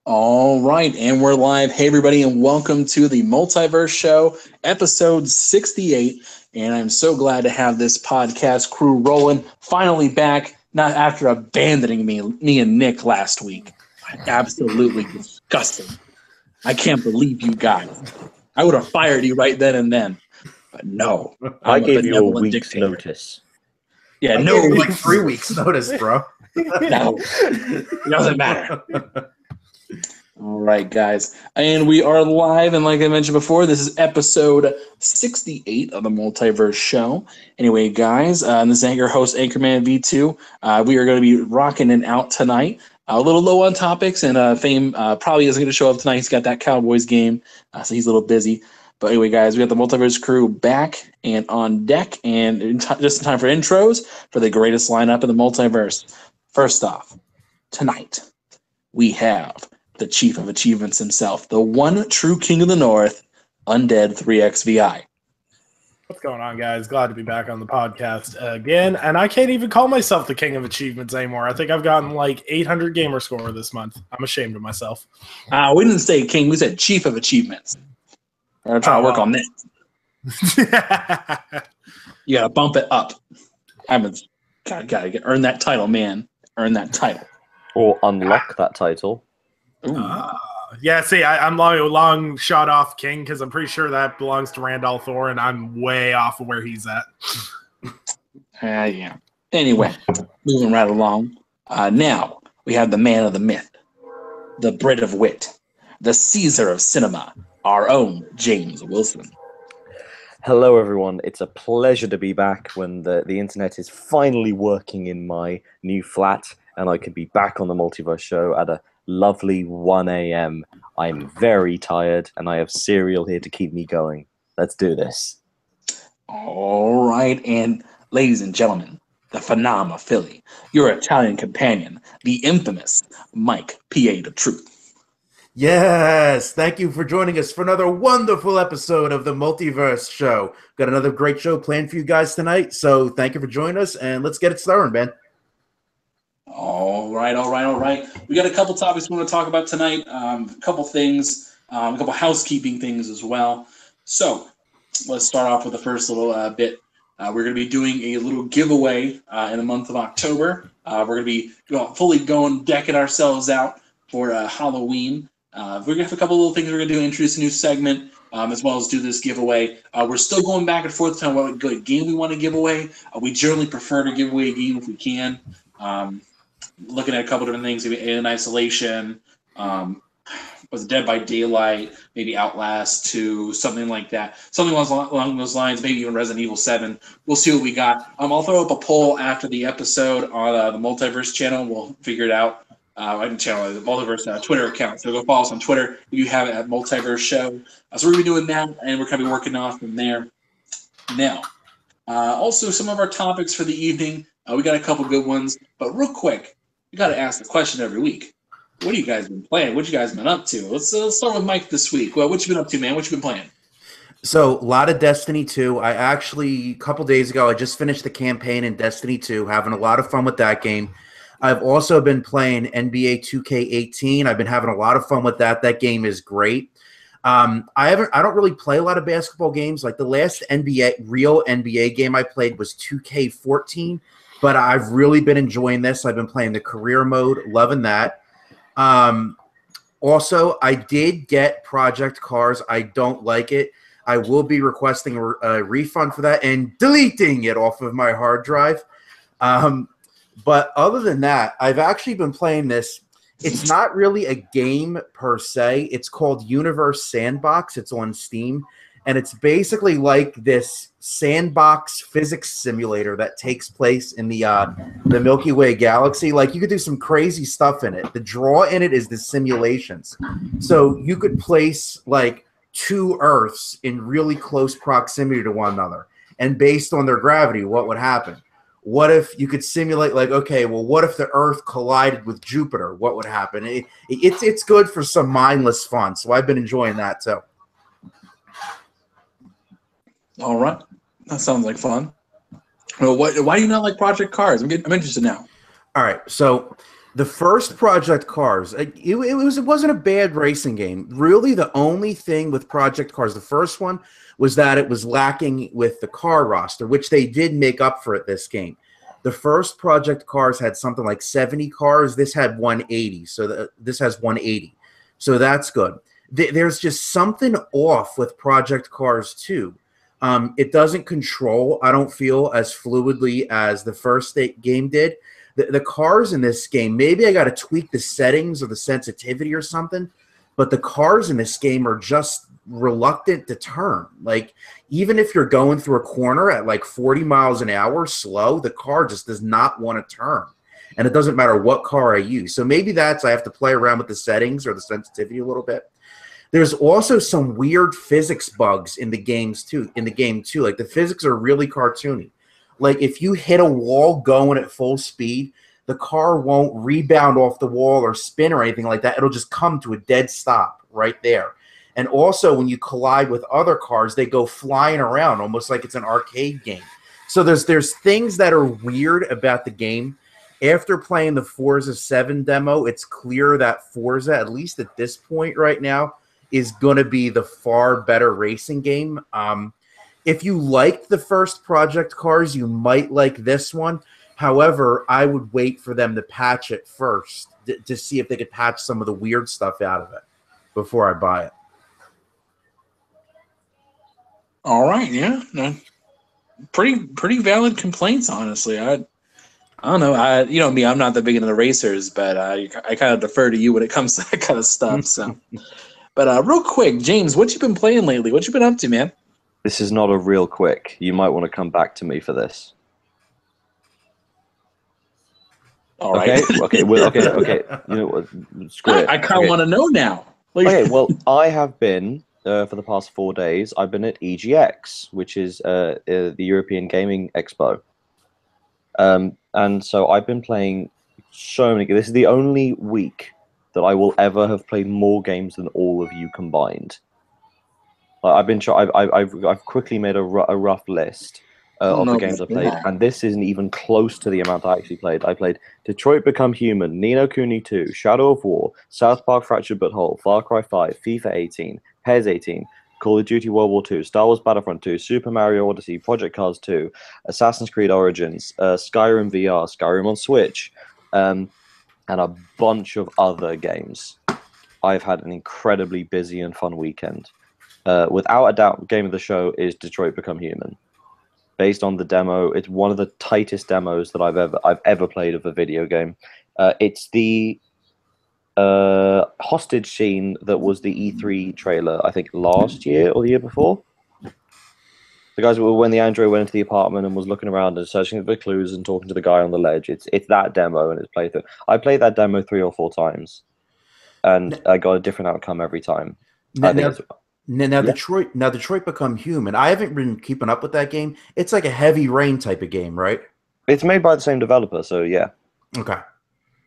All right, and we're live. Hey, everybody, and welcome to the Multiverse Show, episode 68. And I'm so glad to have this podcast crew rolling, finally back, not after abandoning me and Nick last week. Absolutely disgusting. I can't believe you guys. I would have fired you right then and then. But no, I gave you a week's notice. Yeah, I gave you like 3 weeks notice, bro. No, it doesn't matter. All right, guys. And we are live, and like I mentioned before, this is episode 68 of the Multiverse Show. Anyway, guys, this is your host, Anchorman V2. We are going to be rocking it out tonight. A little low on topics, and Fame probably isn't going to show up tonight. He's got that Cowboys game, so he's a little busy. But anyway, guys, we got the Multiverse crew back and on deck, and just in time for intros for the greatest lineup in the Multiverse. First off, tonight, we have the Chief of Achievements himself, the one true King of the North, Undead 3XVI. What's going on, guys? Glad to be back on the podcast again. And I can't even call myself the King of Achievements anymore. I think I've gotten like 800 gamer score this month. I'm ashamed of myself. We didn't say King, we said Chief of Achievements. We're trying to work on that. You got to bump it up. Gotta earn that title, man. Earn that title. Or unlock that title. Yeah, see, I'm long shot off King because I'm pretty sure that belongs to Randall Thor, and I'm way off of where he's at. Yeah. Anyway, moving right along. Now, we have the man of the myth, the Brit of wit, the Caesar of cinema, our own James Wilson. Hello, everyone. It's a pleasure to be back when the internet is finally working in my new flat, and I could be back on the Multiverse Show at a lovely 1 a.m. I'm very tired, and I have cereal here to keep me going. Let's do this. All right, and ladies and gentlemen, the Phenom of Philly, your Italian companion, the infamous Mike P.A. The Truth. Yes, thank you for joining us for another wonderful episode of the Multiverse Show. Got another great show planned for you guys tonight, so thank you for joining us, and let's get it started, man. All right. We got a couple topics we want to talk about tonight. A couple things, a couple housekeeping things as well. So let's start off with the first little bit. We're going to be doing a little giveaway in the month of October. We're going to be fully decking ourselves out for Halloween. We're going to have a couple little things we're going to do, introduce a new segment, as well as do this giveaway. We're still going back and forth on what good game we want to give away. We generally prefer to give away a game if we can. Looking at a couple different things, maybe Alien Isolation, was Dead by Daylight, maybe Outlast 2, something like that. Something along those lines, maybe even Resident Evil 7. We'll see what we got. I'll throw up a poll after the episode on the Multiverse channel. We'll figure it out. I can channel the Multiverse Twitter account. So go follow us on Twitter if you have it at Multiverse Show. So we're going to be doing that, and we're going to be working off from there. Now, also some of our topics for the evening. We got a couple good ones, but real quick, we got to ask the question every week. What have you guys been playing? What you guys been up to? Let's start with Mike this week. Well, what you been up to, man? What you been playing? So, a lot of Destiny 2. A couple days ago, I just finished the campaign in Destiny 2, having a lot of fun with that game. I've also been playing NBA 2K18. I've been having a lot of fun with that. That game is great. I don't really play a lot of basketball games. Like the last real NBA game I played was 2K14. But I've really been enjoying this. I've been playing the career mode, loving that. Also, I did get Project Cars. I don't like it. I will be requesting a refund for that and deleting it off of my hard drive. But other than that, I've actually been playing this. It's not really a game per se. It's called Universe Sandbox. It's on Steam. And it's basically like this sandbox physics simulator that takes place in the Milky Way galaxy. Like you could do some crazy stuff in it. The draw in it is the simulations. So you could place like two Earths in really close proximity to one another. And based on their gravity, what would happen? What if you could simulate like, okay, well, what if the Earth collided with Jupiter? What would happen? It's good for some mindless fun. So I've been enjoying that too. All right. That sounds like fun. Well, why do you not like Project Cars? I'm interested now. All right. So The first Project Cars, it wasn't a bad racing game. Really, the only thing with Project Cars, the first one, was that it was lacking with the car roster, which they did make up for it this game. The first Project Cars had something like 70 cars. This had 180, so this has 180. So that's good. There's just something off with Project Cars 2. It doesn't control, I don't feel, as fluidly as the first game did. The cars in this game, maybe I got to tweak the settings or the sensitivity or something, but the cars in this game are just reluctant to turn. Like, even if you're going through a corner at like 40 miles an hour slow, the car just does not want to turn. And it doesn't matter what car I use. So maybe I have to play around with the settings or the sensitivity a little bit. There's also some weird physics bugs in the game too. Like, the physics are really cartoony. Like, if you hit a wall going at full speed, the car won't rebound off the wall or spin or anything like that. It'll just come to a dead stop right there. And also, when you collide with other cars, they go flying around almost like it's an arcade game. So there's things that are weird about the game. After playing the Forza 7 demo, it's clear that Forza, at least at this point right now, is going to be the far better racing game. If you liked the first Project Cars, you might like this one. However, I would wait for them to patch it first to see if they could patch some of the weird stuff out of it before I buy it. All right, yeah, no, pretty valid complaints, honestly. I don't know. You know me, I'm not that big into the racers, but I kind of defer to you when it comes to that kind of stuff. So, but real quick, James, what you been playing lately? What you been up to, man? This is not a real quick. You might want to come back to me for this. All right. Okay. Okay. You know what? Screw it. I kind of want to know now. Okay. Well, I have been for the past 4 days. I've been at EGX, which is the European Gaming Expo. And so I've been playing so many. This is the only week that I will ever have played more games than all of you combined. I've quickly made a rough list of the games I played, and this isn't even close to the amount I actually played. I played Detroit Become Human, Ni no Kuni 2, Shadow of War, South Park Fractured But Whole, Far Cry 5, FIFA 18, PES 18, Call of Duty World War 2, Star Wars Battlefront 2, Super Mario Odyssey, Project Cars 2, Assassin's Creed Origins, Skyrim VR, Skyrim on Switch, and a bunch of other games. I've had an incredibly busy and fun weekend. Without a doubt, game of the show is Detroit Become Human. Based on the demo, it's one of the tightest demos that I've ever played of a video game. It's the hostage scene that was the E3 trailer, I think last year or the year before. The guys when the android went into the apartment and was looking around and searching for clues and talking to the guy on the ledge. It's that demo and it's playthrough. I played that demo 3 or 4 times, and I got a different outcome every time. Now, Detroit Become Human. I haven't been keeping up with that game. It's like a Heavy Rain type of game, right? It's made by the same developer, so yeah. Okay.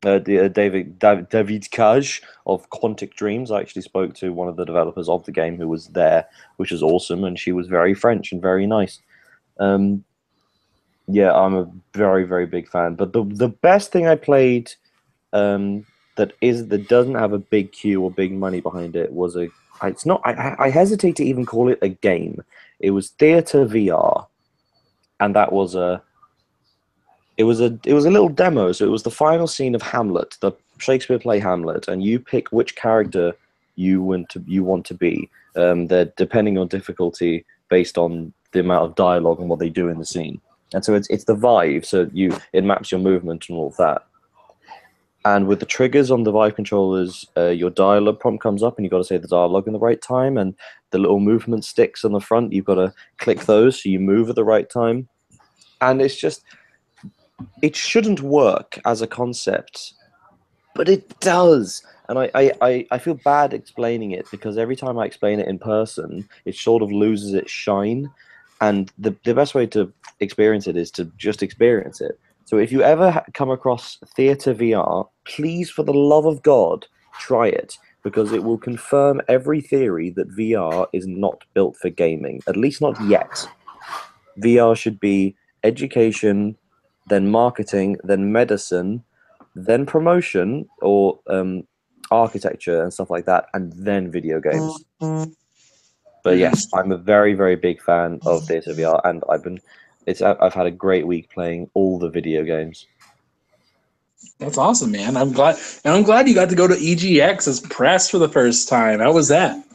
David Kaj of Quantic Dreams. I actually spoke to one of the developers of the game who was there, which is awesome, and she was very French and very nice. Yeah, I'm a very, very big fan. But the best thing I played that doesn't have a big queue or big money behind it was I hesitate to even call it a game. It was Theater VR, and that was it was a little demo. So it was the final scene of Hamlet, the Shakespeare play Hamlet, and you pick which character you want to be. They're depending on difficulty based on the amount of dialogue and what they do in the scene. And so it's the Vive, so it maps your movement and all of that. And with the triggers on the Vive controllers, your dialogue prompt comes up and you've got to say the dialogue in the right time, and the little movement sticks on the front, you've got to click those so you move at the right time. And it's just, it shouldn't work as a concept, but it does. And I feel bad explaining it, because every time I explain it in person, it sort of loses its shine. And the best way to experience it is to just experience it. So if you ever come across Theater VR, please, for the love of God, try it, because it will confirm every theory that VR is not built for gaming, at least not yet. VR should be education, then marketing, then medicine, then promotion or architecture and stuff like that, and then video games. But yes, I'm a very, very big fan of Theatre VR, and I've had a great week playing all the video games. That's awesome, man. I'm glad you got to go to EGX as press for the first time. How was that?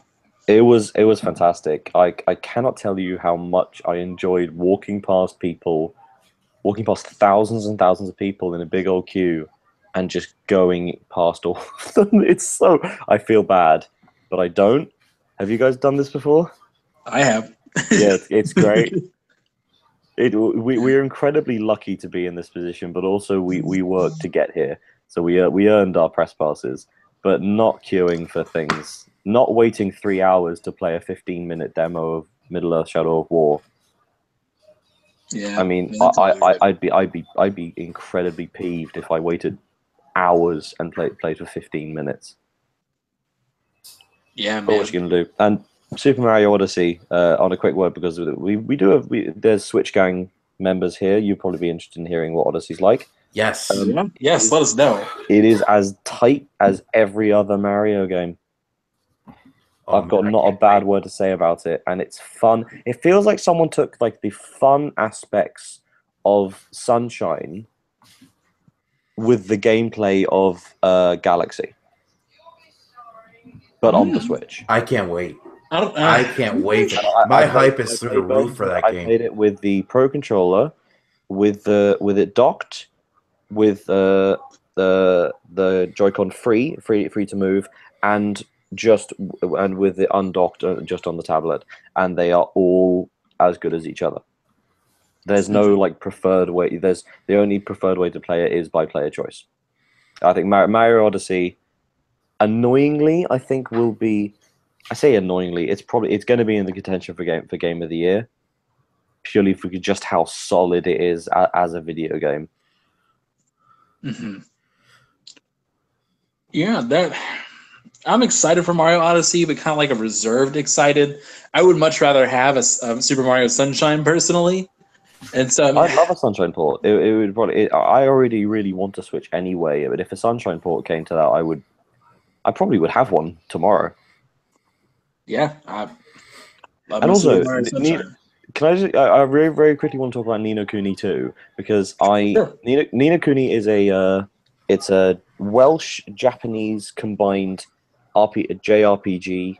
It was fantastic. I cannot tell you how much I enjoyed walking past thousands and thousands of people in a big old queue, and just going past all of them. I feel bad, but I don't. Have you guys done this before? I have. Yeah, it's great. We're incredibly lucky to be in this position, but also we worked to get here. So we earned our press passes, but not queuing for things, not waiting 3 hours to play a 15-minute demo of Middle-earth: Shadow of War. Yeah, I mean, I'd be incredibly peeved if I waited hours and played for 15 minutes. Yeah, man. But what you gonna do? And Super Mario Odyssey, on a quick word, because there's Switch Gang members here. You'd probably be interested in hearing what Odyssey's like. Yes. Yes, let us know. It is as tight as every other Mario game. I've got not a bad word to say about it, and it's fun. It feels like someone took like the fun aspects of Sunshine with the gameplay of Galaxy, but on the Switch. I can't wait. I can't wait. My hype is through the roof for that game. I played it with the Pro Controller, with it docked, with the Joy-Con free to move, and with it undocked just on the tablet, and they are all as good as each other. There's no like preferred way. The only preferred way to play it is by player choice. I think Mario Odyssey, annoyingly, I think will be. I say annoyingly, it's going to be in the contention for game of the year, purely for just how solid it is as a video game. Mm-hmm. Yeah, I'm excited for Mario Odyssey, but kind of like a reserved excited. I would much rather have a Super Mario Sunshine personally, and so I'd love a Sunshine port. It would probably. I already really want a Switch anyway, but if a Sunshine port came to that, I probably would have one tomorrow. Yeah, and also, can I just? I very, very quickly want to talk about Ni no Kuni 2, because Ni no Kuni is it's a Welsh Japanese combined JRPG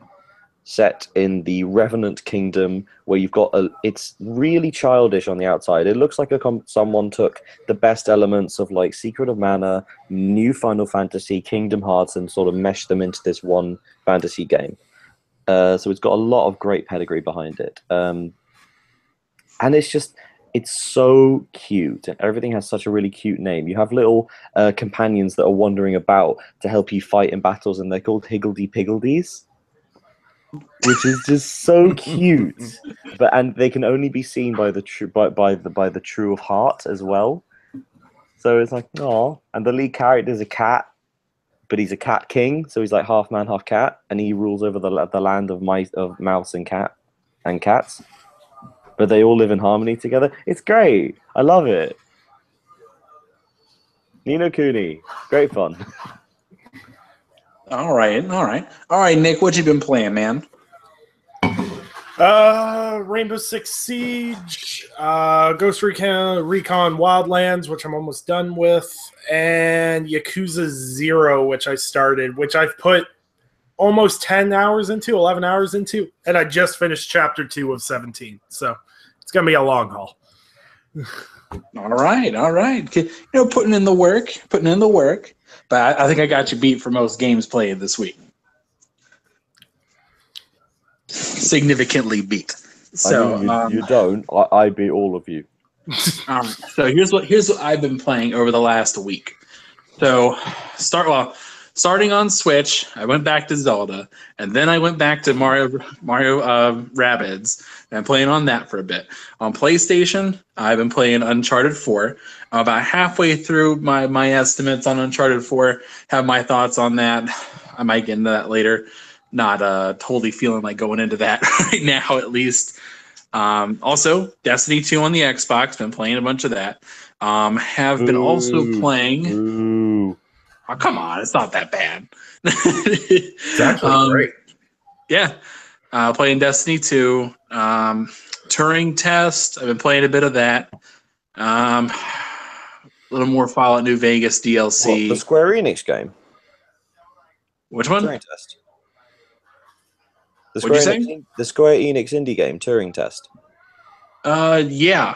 set in the Revenant Kingdom, where you've got it's really childish on the outside. It looks like someone took the best elements of like Secret of Mana, New Final Fantasy, Kingdom Hearts, and sort of meshed them into this one fantasy game. So it's got a lot of great pedigree behind it. And it's so cute, and everything has such a really cute name. You have little companions that are wandering about to help you fight in battles, and they're called Higgledy Piggledies, which is just so cute. And they can only be seen by the true of heart as well. So it's like, oh, and the lead character is a cat, but he's a cat king, so he's like half man, half cat, and he rules over the land of mouse and cats. But they all live in harmony together. It's great. I love it. Ni no Kuni, great fun. All right, Nick, what you been playing, man? Rainbow Six Siege, Ghost Recon Wildlands, which I'm almost done with, and Yakuza 0, which I started, which I've put almost 10 hours into, 11 hours into, and I just finished Chapter 2 of 17, so it's going to be a long haul. All right. Putting in the work, but I think I got you beat for most games played this week. Significantly beat. So you don't. I beat all of you. All right. So here's what I've been playing over the last week. So starting on Switch, I went back to Zelda, and then I went back to Mario Rabbids, and I'm playing on that for a bit. On PlayStation, I've been playing Uncharted 4. I'm about halfway through my estimates on Uncharted 4. Have my thoughts on that. I might get into that later. Not totally feeling like going into that right now, at least. Also, Destiny 2 on the Xbox. Been playing a bunch of that. Have been also playing. Ooh. Oh, come on, it's not that bad. It's actually great. Yeah, playing Destiny 2. Turing Test. I've been playing a bit of that. A little more Fallout New Vegas DLC. What, the Square Enix game? Which one? Turing Test. The What'd you Square say? Enix, the Square Enix indie game, Turing Test. Yeah.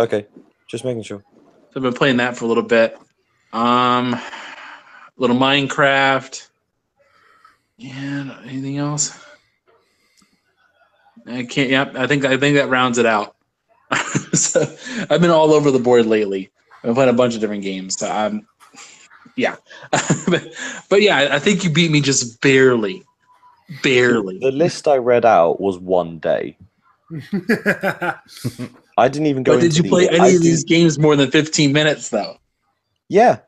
Okay, just making sure. So I've been playing that for a little bit. Little Minecraft. Yeah. Anything else? I can't. Yeah. I think that rounds it out. So I've been all over the board lately. I've played a bunch of different games. So yeah. but yeah, I think you beat me just barely. Barely. The list I read out was 1 day. I didn't even go. But did you play any of these games more than 15 minutes though? Yeah,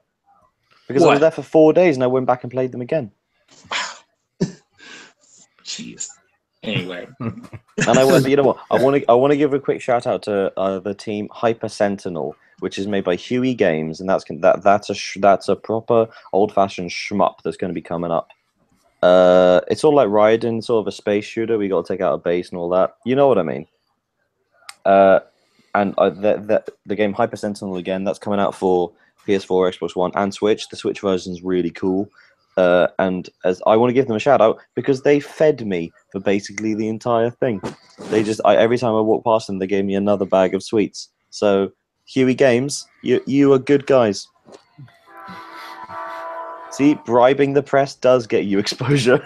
because I What? was there for 4 days and I went back and played them again. Jeez. Anyway, And I went. You know what? I want to give a quick shout out to the team Hyper Sentinel, which is made by Huey Games, and that's a proper old fashioned shmup that's going to be coming up. It's all like riding sort of a space shooter. We got to take out a base and all that. You know what I mean? And the game Hyper Sentinel again, that's coming out for PS4, Xbox One, and Switch. The Switch version is really cool. And as I want to give them a shout out because they fed me for basically the entire thing. They just every time I walk past them, they gave me another bag of sweets. So Huey Games, you are good guys. See, bribing the press does get you exposure.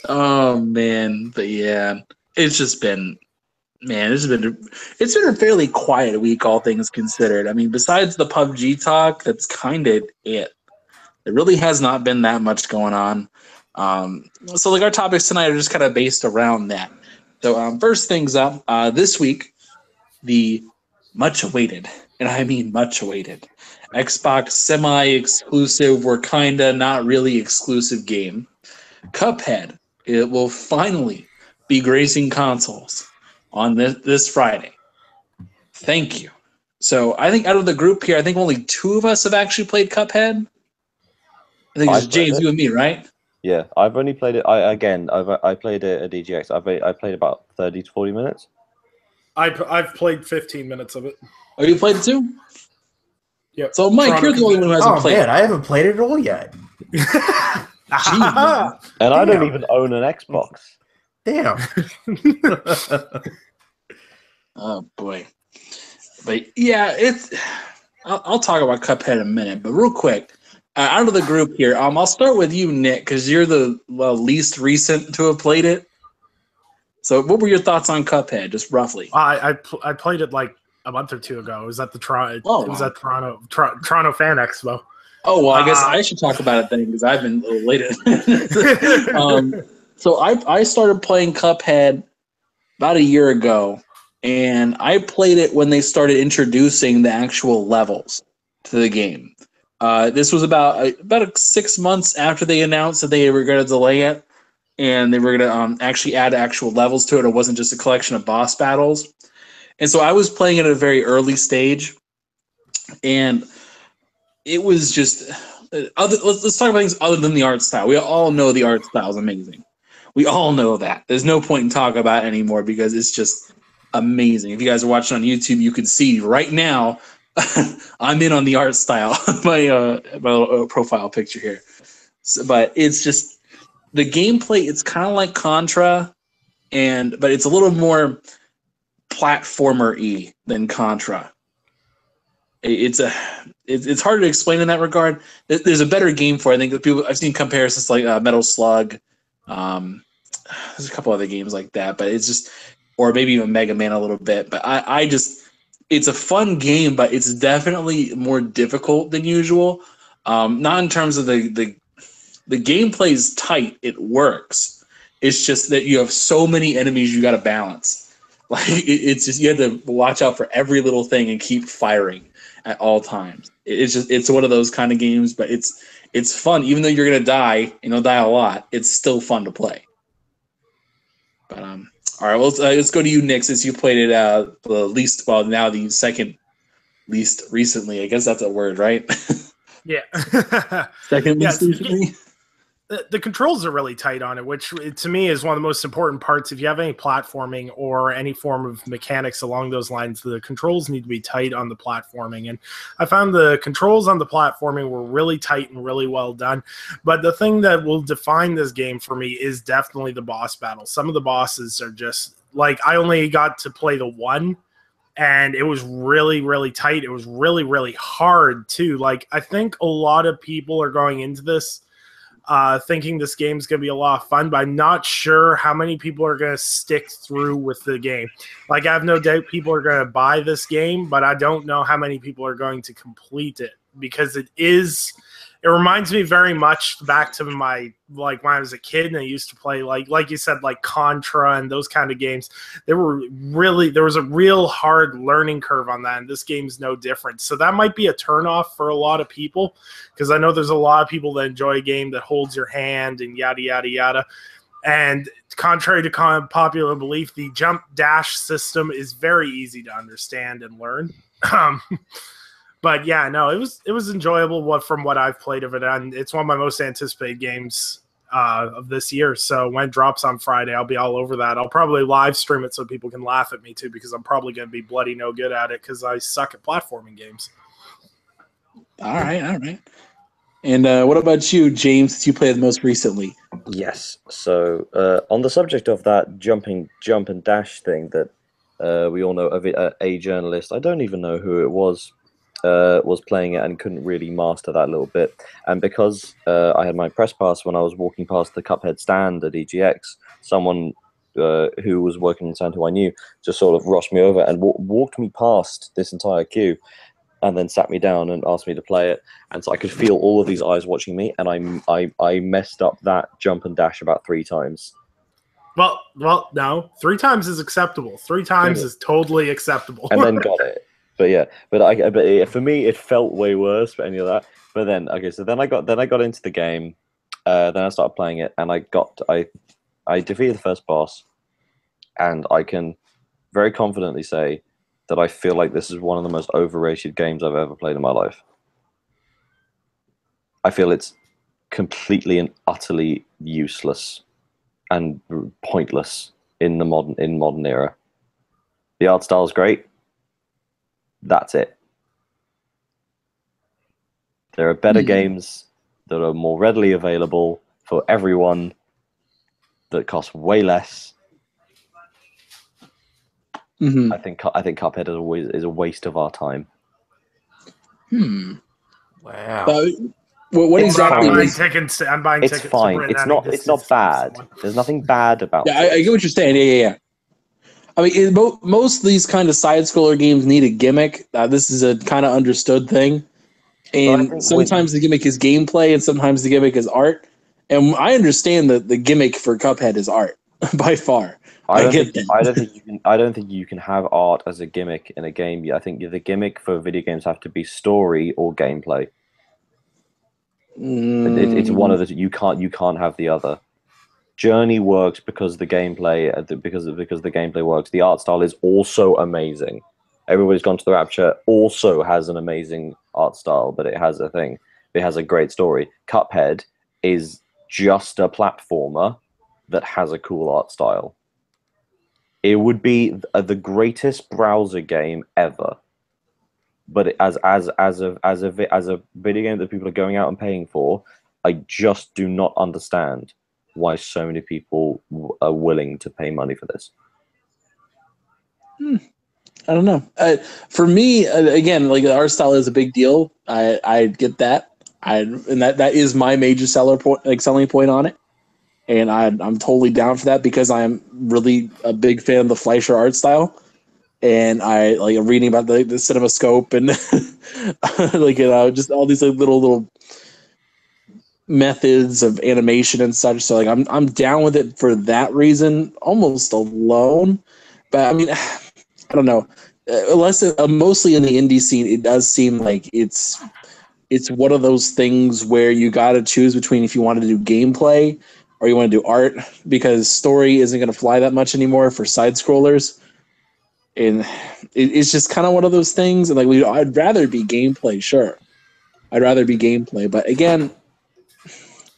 Oh man, but yeah, it's just been, man, it's been a fairly quiet week, all things considered. I mean, besides the PUBG talk, that's kind of it. There really has not been that much going on. So like our topics tonight are just kind of based around that. So first things up, this week, the much awaited, and I mean much awaited, Xbox semi-exclusive or kinda not really exclusive game, Cuphead. It will finally be gracing consoles on this Friday. Thank you. So I think out of the group here, I think only 2 of us have actually played Cuphead. I think it's James, you and me, right? Yeah, I've only played it. I played it at EGX. I played about 30 to 40 minutes. I've played 15 minutes of it. Oh, you played it too? Yep. So Mike, you're the only one who hasn't played. Man, I haven't played it at all yet. Jeez, and I don't even own an Xbox. Damn. Oh boy. But yeah, I'll talk about Cuphead in a minute. But real quick, out of the group here, I'll start with you, Nick, because you're the least recent to have played it. So, what were your thoughts on Cuphead, just roughly? I played it like a month or 2 ago. It was at the Toronto Fan Expo. Oh well, I guess I should talk about it then because I've been a little late. So I started playing Cuphead about a year ago, and I played it when they started introducing the actual levels to the game. This was about 6 months after they announced that they were going to delay it, and they were going to actually add actual levels to it. It wasn't just a collection of boss battles. And so I was playing it at a very early stage, and it was just let's talk about things other than the art style. We all know the art style is amazing. We all know that. There's no point in talking about it anymore because it's just amazing. If you guys are watching on YouTube, you can see right now I'm in on the art style. my profile picture here. So, but it's just the gameplay. It's kind of like Contra, but it's a little more platformer-y than Contra. It's hard to explain in that regard. There's a better game for it. I think that I've seen comparisons like Metal Slug. There's a couple other games like that, but it's just, or maybe even Mega Man a little bit. But it's a fun game, but it's definitely more difficult than usual. Not in terms of the gameplay is tight. It works. It's just that you have so many enemies you got to balance. Like it's just, you have to watch out for every little thing and keep firing at all times. It's one of those kind of games, but it's fun. Even though you're gonna die, die a lot, it's still fun to play. But all right, well, let's go to you, Nick, since you played it the least, well, now the second least recently. I guess that's a word, right? Yeah. Second least recently. The controls are really tight on it, which to me is one of the most important parts. If you have any platforming or any form of mechanics along those lines, the controls need to be tight on the platforming. And I found the controls on the platforming were really tight and really well done. But the thing that will define this game for me is definitely the boss battles. Some of the bosses are just like, I only got to play the one, and it was really, really tight. It was really, really hard too. Like, I think a lot of people are going into this thinking this game's going to be a lot of fun, but I'm not sure how many people are going to stick through with the game. Like, I have no doubt people are going to buy this game, but I don't know how many people are going to complete it, because it reminds me very much back to my, like, when I was a kid and I used to play, like you said, like Contra and those kind of games. There was a real hard learning curve on that, and this game's no different. So that might be a turnoff for a lot of people, because I know there's a lot of people that enjoy a game that holds your hand and yada, yada, yada. And contrary to popular belief, the jump dash system is very easy to understand and learn. But yeah, no, it was enjoyable from what I've played of it, and it's one of my most anticipated games of this year. So when it drops on Friday, I'll be all over that. I'll probably live stream it so people can laugh at me too, because I'm probably going to be bloody no good at it because I suck at platforming games. All right. And what about you, James, since you played the most recently? Yes. So on the subject of that jump and dash thing that we all know of, a journalist, I don't even know who it was playing it and couldn't really master that little bit. And because I had my press pass when I was walking past the Cuphead stand at EGX, someone who was working in Santa who I knew just sort of rushed me over and walked me past this entire queue, and then sat me down and asked me to play it. And so I could feel all of these eyes watching me, and I messed up that jump and dash about 3 times. Well, no, 3 times is acceptable. 3 times is totally acceptable. And then got it. But yeah, for me it felt way worse for any of that. But then then I got into the game, then I started playing it, and I defeated the first boss, and I can very confidently say that I feel like this is one of the most overrated games I've ever played in my life. I feel it's completely and utterly useless and pointless in modern era. The art style is great. That's it. There are better games that are more readily available for everyone that cost way less. I think Cuphead is a waste of our time. Wow. What exactly? I'm buying tickets. It's fine. It's not bad. There's nothing bad about it. I get what you're saying. Yeah. I mean, most of these kind of side-scroller games need a gimmick. This is a kind of understood thing. And sometimes the gimmick is gameplay, and sometimes the gimmick is art. And I understand that the gimmick for Cuphead is art, by far. I don't think you can have art as a gimmick in a game. I think the gimmick for video games have to be story or gameplay. It's one of the you can't have the other. Journey works because the gameplay works. The art style is also amazing. Everybody's Gone to the Rapture also has an amazing art style, but it has a thing. It has a great story. Cuphead is just a platformer that has a cool art style. It would be the greatest browser game ever, but as a video game that people are going out and paying for, I just do not understand why so many people are willing to pay money for this. I don't know. For me, again, like the art style is a big deal. I get that. And that is my major selling point on it. And I'm totally down for that because I'm really a big fan of the Fleischer art style. And I like reading about the CinemaScope and just all these little methods of animation and such. So like I'm down with it for that reason, almost alone. But I mean, I don't know. Mostly in the indie scene, it does seem like it's one of those things where you got to choose between if you wanted to do gameplay or you want to do art, because story isn't going to fly that much anymore for side scrollers. And it's just kind of one of those things. And like, I'd rather be gameplay, sure. I'd rather be gameplay, but again,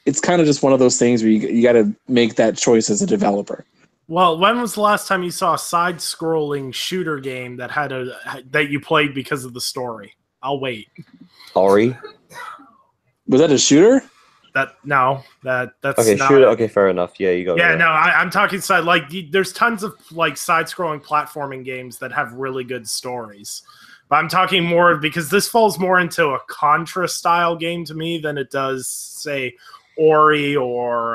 it's kind of just one of those things where you got to make that choice as a developer. Well, when was the last time you saw a side-scrolling shooter game that you played because of the story? I'll wait. Ori. Was that a shooter? That's Okay, not, shooter. Okay, fair enough. Yeah, you got it. Yeah, Right. no, I'm talking side. Like, there's tons of like side-scrolling platforming games that have really good stories. But I'm talking more because this falls more into a Contra style game to me than it does, say, Ori or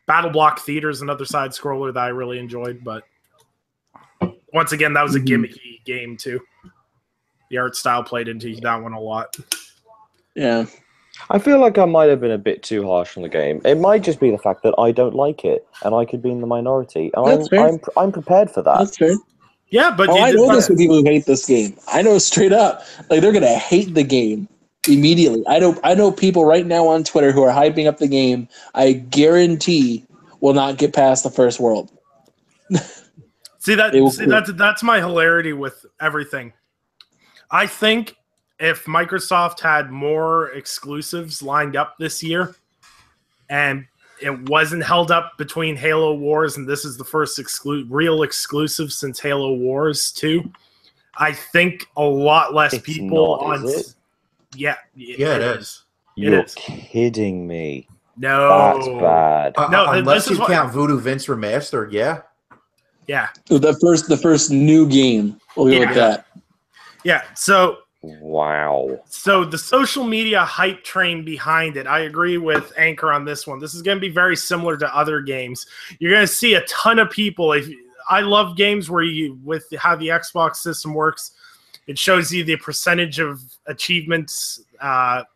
Battle Block Theater is another side scroller that I really enjoyed. But once again, that was a gimmicky game too. The art style played into that one a lot. Yeah. I feel like I might have been a bit too harsh on the game. It might just be the fact that I don't like it, and I could be in the minority. And That's fair. I'm prepared for that. That's fair. Yeah, but I know this with people who hate this game. I know straight up, like they're gonna hate the game immediately. I know people right now on Twitter who are hyping up the game. I guarantee will not get past the first world. That's my hilarity with everything. I think if Microsoft had more exclusives lined up this year, and it wasn't held up between Halo Wars, and this is the first real exclusive since Halo Wars 2, I think a lot less people Is it? Yeah, it is. You're kidding me. No, That's bad. No, unless this is you count Voodoo Vince Remastered, yeah. Yeah. The first new game. We'll go with that. Yeah. So. Wow. So the social media hype train behind it, I agree with Anchor on this one. This is going to be very similar to other games. You're going to see a ton of people. I love games where with how the Xbox system works, it shows you the percentage of achievements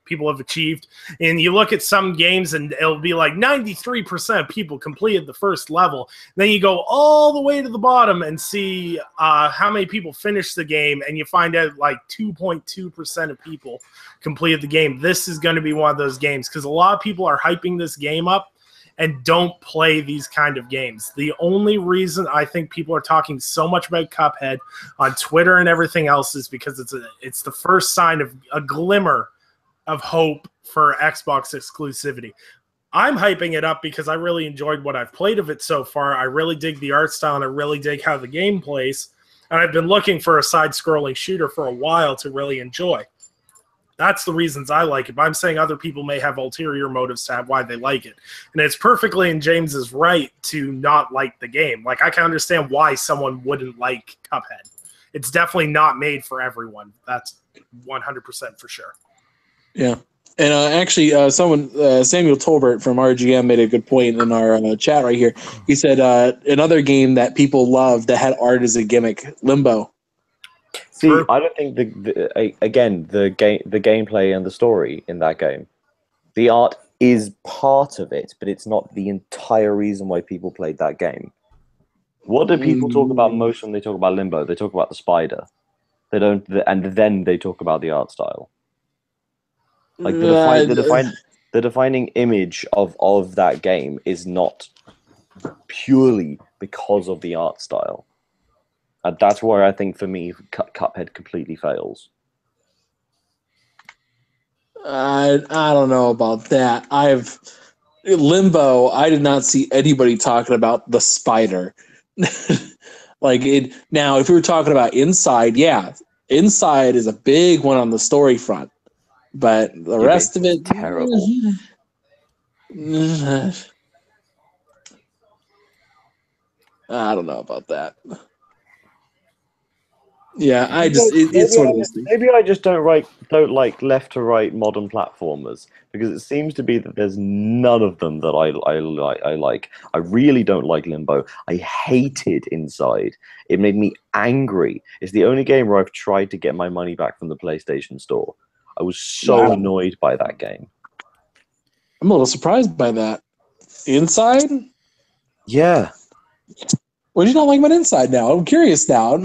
people have achieved. And you look at some games and it'll be like 93% of people completed the first level. Then you go all the way to the bottom and see how many people finished the game. And you find out like 2.2% of people completed the game. This is going to be one of those games because a lot of people are hyping this game up and don't play these kind of games. The only reason I think people are talking so much about Cuphead on Twitter and everything else is because it's the first sign of a glimmer of hope for Xbox exclusivity. I'm hyping it up because I really enjoyed what I've played of it so far. I really dig the art style and I really dig how the game plays. And I've been looking for a side-scrolling shooter for a while to really enjoy. That's the reasons I like it. But I'm saying other people may have ulterior motives to have why they like it. And it's perfectly in James's right to not like the game. Like, I can understand why someone wouldn't like Cuphead. It's definitely not made for everyone. That's 100% for sure. Yeah. And actually, Samuel Tolbert from RGM made a good point in our chat right here. He said another game that people love that had art as a gimmick, Limbo. See, I don't think the gameplay and the story in that game, the art is part of it, but it's not the entire reason why people played that game. What do people talk about most when they talk about Limbo? They talk about the spider. They don't, and then they talk about the art style. Like the defining image of that game is not purely because of the art style. And that's where I think, for me, Cuphead completely fails. I don't know about that. Limbo, I did not see anybody talking about the spider. Like it now, if we were talking about Inside, yeah, Inside is a big one on the story front. But the rest of it, terrible. I don't know about that. Yeah, it's one of those things. Maybe I just don't like left to right modern platformers, because it seems to be that there's none of them that I like. I really don't like Limbo. I hated Inside. It made me angry. It's the only game where I've tried to get my money back from the PlayStation Store. I was so annoyed by that game. I'm a little surprised by that. Inside? Yeah. What did you not like about Inside now? I'm curious now.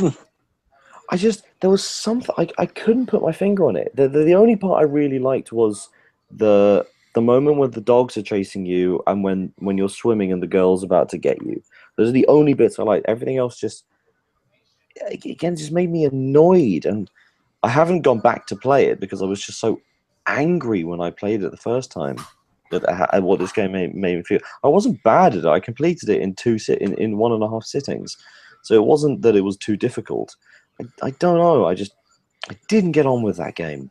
There was something, I couldn't put my finger on it. The only part I really liked was the the moment when the dogs are chasing you and when you're swimming and the girl's about to get you. Those are the only bits I like. Everything else just made me annoyed, and I haven't gone back to play it because I was just so angry when I played it the first time at what this game made me feel. I wasn't bad at it. I completed it in 1.5 sittings, so it wasn't that it was too difficult. I don't know. I didn't get on with that game.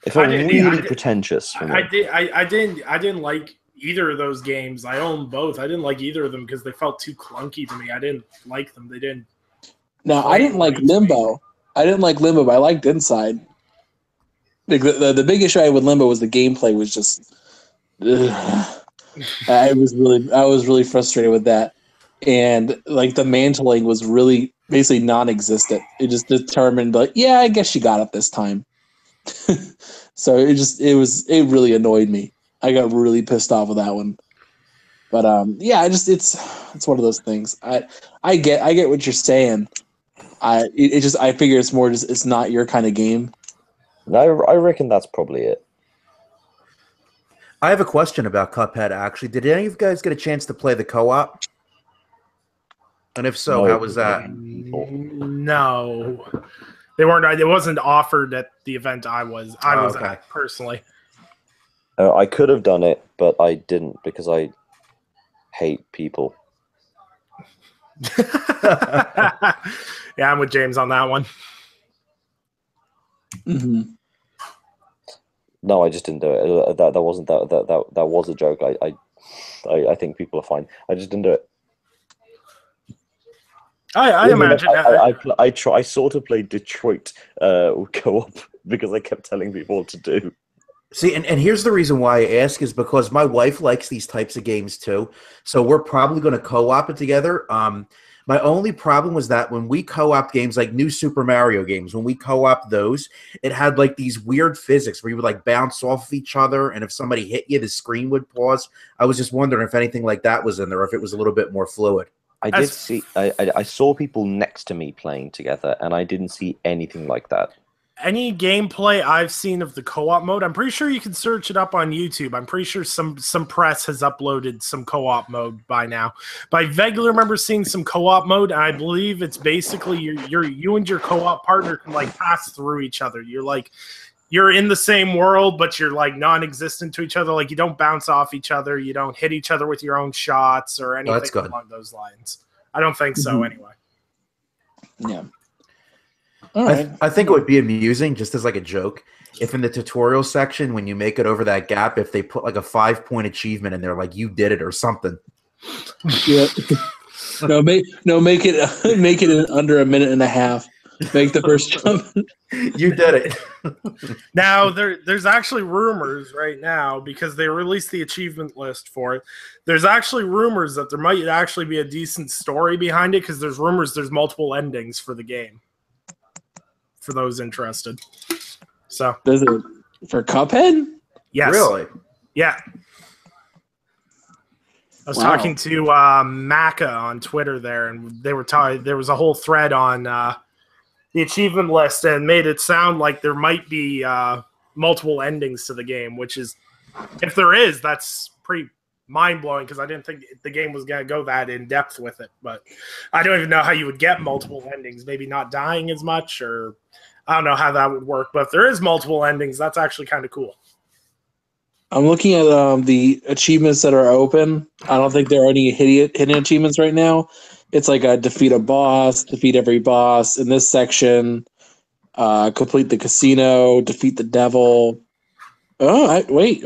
It felt really pretentious for me. I didn't like either of those games. I own both. I didn't like either of them because they felt too clunky to me. I didn't like them. They didn't. No, I didn't like Limbo. I didn't like Limbo, but I liked Inside. The big issue I had with Limbo was the gameplay was just. I was really frustrated with that, and like the mantling was really basically non-existent. It just determined, like, yeah, I guess she got it this time. So it really annoyed me. I got really pissed off with that one. But yeah, it's one of those things. I get what you're saying. I figure it's more just it's not your kind of game. I reckon that's probably it. I have a question about Cuphead, actually. Did any of you guys get a chance to play the co-op? And if so, how was that? No. They weren't. It wasn't offered at the event I was at personally. I could have done it, but I didn't because I hate people. Yeah, I'm with James on that one. Mm-hmm. No, I just didn't do it. That wasn't that was a joke. I think people are fine. I just didn't do it. I imagine. I sort of played Detroit co-op because I kept telling people what to do. See, and here's the reason why I ask is because my wife likes these types of games too. So we're probably going to co-op it together. My only problem was that when we co-op games like New Super Mario games, when we co-op those, it had like these weird physics where you would like bounce off of each other, and if somebody hit you, the screen would pause. I was just wondering if anything like that was in there, or if it was a little bit more fluid. I saw people next to me playing together, and I didn't see anything like that. Any gameplay I've seen of the co-op mode, I'm pretty sure you can search it up on YouTube. I'm pretty sure some press has uploaded some co-op mode by now. But I vaguely remember seeing some co-op mode, and I believe it's basically you and your co-op partner can like pass through each other. You're in the same world, but you're like non-existent to each other. Like you don't bounce off each other, you don't hit each other with your own shots or anything along those lines. I don't think so, anyway. Yeah. All right. I think it would be amusing, just as like a joke, if in the tutorial section, when you make it over that gap, if they put like a 5-point achievement in there, like you did it or something. Yeah. Make it in under a minute and a half. Make the first jump. You did it. Now there's actually rumors right now because they released the achievement list for it. There's actually rumors that there might actually be a decent story behind it because there's rumors there's multiple endings for the game. For those interested. So does it for Cuphead? Yes. Really? Yeah. I was talking to Maka on Twitter there, and they were talking. There was a whole thread on the achievement list, and made it sound like there might be multiple endings to the game. Which is, if there is, that's pretty mind blowing because I didn't think the game was going to go that in depth with it. But I don't even know how you would get multiple endings. Maybe not dying as much, or I don't know how that would work. But if there is multiple endings, that's actually kind of cool. I'm looking at the achievements that are open. I don't think there are any hidden achievements right now. It's like a defeat a boss, defeat every boss. In this section, complete the casino, defeat the devil. Oh, wait.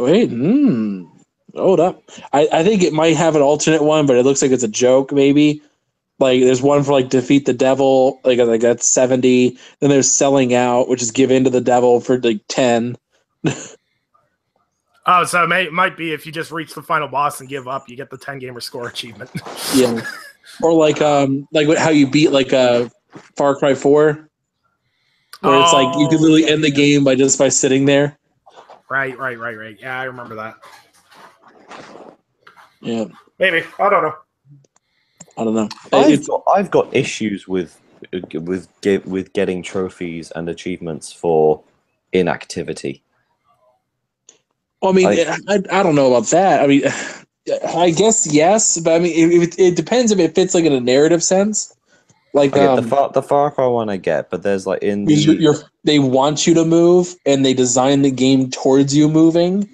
Hold up. I think it might have an alternate one, but it looks like it's a joke, maybe. Like, there's one for, like, defeat the devil, like that's 70. Then there's selling out, which is give in to the devil for, like, 10. Oh, so it might be if you just reach the final boss and give up, you get the 10 gamer score achievement. Yeah. Or, like how you beat, like, Far Cry 4, where it's like you can literally end the game by sitting there. Right. Yeah, I remember that. Yeah. Maybe. I don't know. I've got issues with getting trophies and achievements for inactivity. Well, I mean, I don't know about that. I mean, I guess yes, but I mean, it depends if it fits like in a narrative sense. Like the Far Cry one I get, but there's like in the they want you to move and they design the game towards you moving,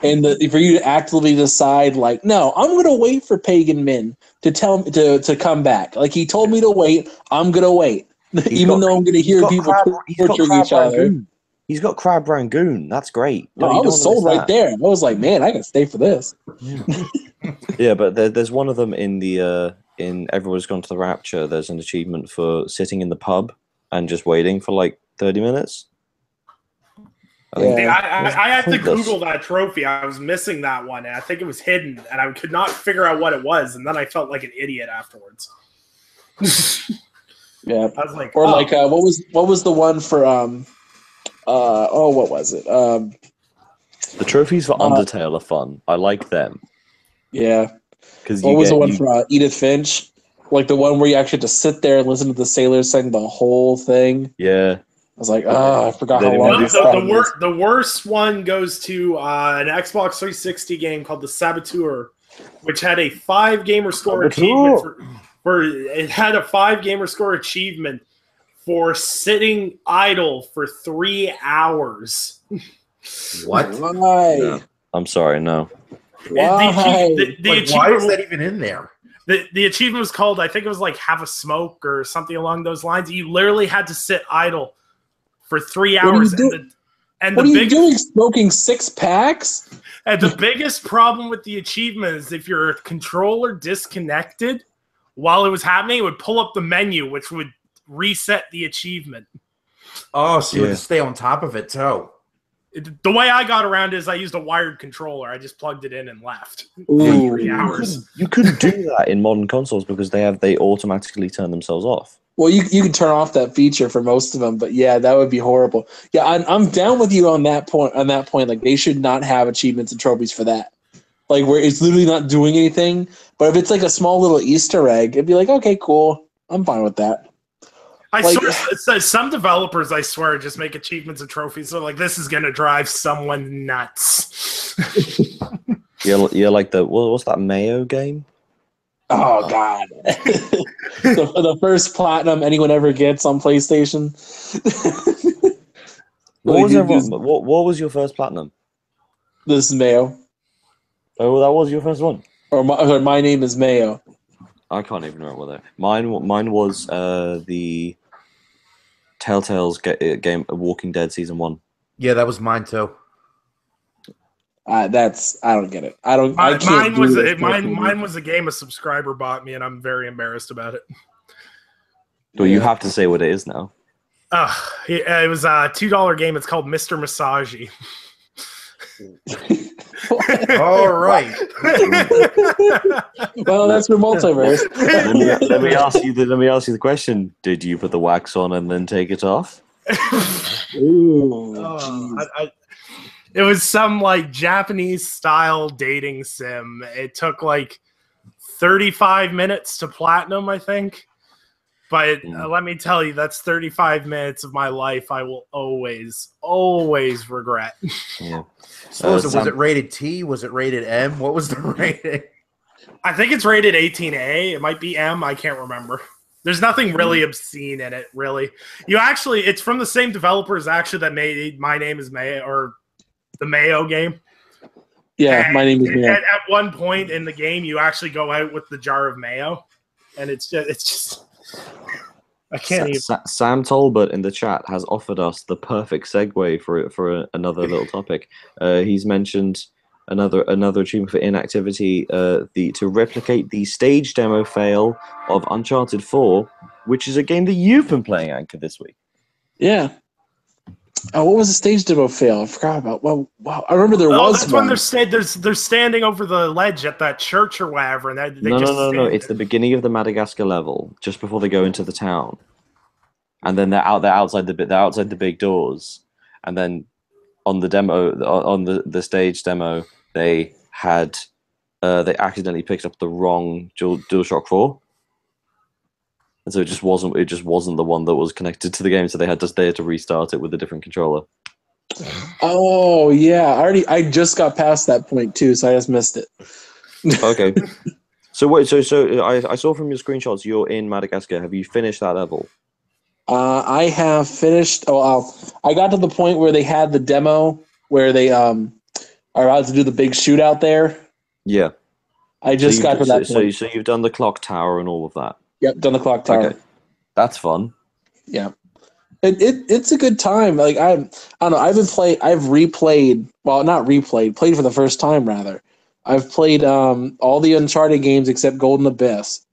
and for you to actively decide like, no, I'm gonna wait for Pagan Min to tell me to come back. Like he told me to wait, I'm gonna wait, even though I'm gonna hear people torturing each other. He's got Crab Rangoon. That's great. No, I was sold right there. I was like, man, I can stay for this. Yeah, yeah, but there's one of them in the in Everyone's Gone to the Rapture. There's an achievement for sitting in the pub and just waiting for like 30 minutes. I had to Google that trophy. I was missing that one, and I think it was hidden, and I could not figure out what it was, and then I felt like an idiot afterwards. Yeah, I was like, like what was the one for what was it? The trophies for Undertale are fun. I like them. Yeah. What was the one for Edith Finch? Like the one where you actually had to sit there and listen to the sailors sing the whole thing? Yeah. I was like, I forgot how long the worst one goes to an Xbox 360 game called The Saboteur, which had a 5 gamer score achievement for sitting idle for 3 hours. What? Why? No. I'm sorry, no. Why? Why is that even in there? The achievement was called, I think it was like Have a Smoke or something along those lines. You literally had to sit idle for 3 hours. What are you doing? Smoking 6 packs? And the biggest problem with the achievement is if your controller disconnected while it was happening, it would pull up the menu, which would reset the achievement. Oh, so you had to stay on top of it too. The way I got around is I used a wired controller. I just plugged it in and left. Ooh. 3 hours. You couldn't do that in modern consoles because they automatically turn themselves off. Well, you can turn off that feature for most of them, but yeah, that would be horrible. Yeah, I'm down with you on that point. Like they should not have achievements and trophies for that. Like where it's literally not doing anything. But if it's like a small little Easter egg, it'd be like, okay, cool. I'm fine with that. I swear, some developers, I swear, just make achievements and trophies. So like, this is gonna drive someone nuts. You're like what's that Mayo game? Oh God, the first platinum anyone ever gets on PlayStation. What was your first platinum? This is Mayo. Oh, that was your first one. Or my name is Mayo. I can't even remember that. Mine was the Telltale's game Walking Dead Season 1. Yeah, that was mine too. I don't get it. Mine was a game a subscriber bought me, and I'm very embarrassed about it. Well, you have to say what it is now. It was a $2 game. It's called Mr. Masagi. All right. Well, that's for Multiverse. Let me ask you the question: did you put the wax on and then take it off? Ooh, it was some like Japanese style dating sim. It took like 35 minutes to platinum, I think. But let me tell you, that's 35 minutes of my life I will always regret. Yeah. So was it rated T? Was it rated M? What was the rating? I think it's rated 18A. It might be M. I can't remember. There's nothing really obscene in it, really. It's from the same developers actually that made My Name is Mayo, or the Mayo game. Yeah, and My Name is Mayo. At one point in the game, you actually go out with the jar of mayo, and it's just I can't even. Sam Tolbert in the chat has offered us the perfect segue for another little topic. He's mentioned another achievement for inactivity, to replicate the stage demo fail of Uncharted 4, which is a game that you've been playing, Anchor, this week. Yeah. Oh, what was the stage demo fail? I forgot about. Well, wow. I remember there was that's one. When they're standing over the ledge at that church or whatever, and No. It's the beginning of the Madagascar level, just before they go into the town, and then they're outside the big doors, and then on the demo, on the stage demo, they accidentally picked up the wrong DualShock 4. And so it just wasn't the one that was connected to the game, so they had to restart it with a different controller. Oh yeah, I just got past that point too, so I just missed it. Okay. So wait, so I saw from your screenshots you're in Madagascar. Have you finished that level? I have finished. I got to the point where they had the demo where they are about to do the big shootout there. Yeah. I just got to that point. So you've done the clock tower and all of that. Yep, done the clock tower. Okay, that's fun. Yeah, it's a good time. Like I don't know. I've replayed. Well, not replayed. Played for the first time rather. I've played all the Uncharted games except Golden Abyss,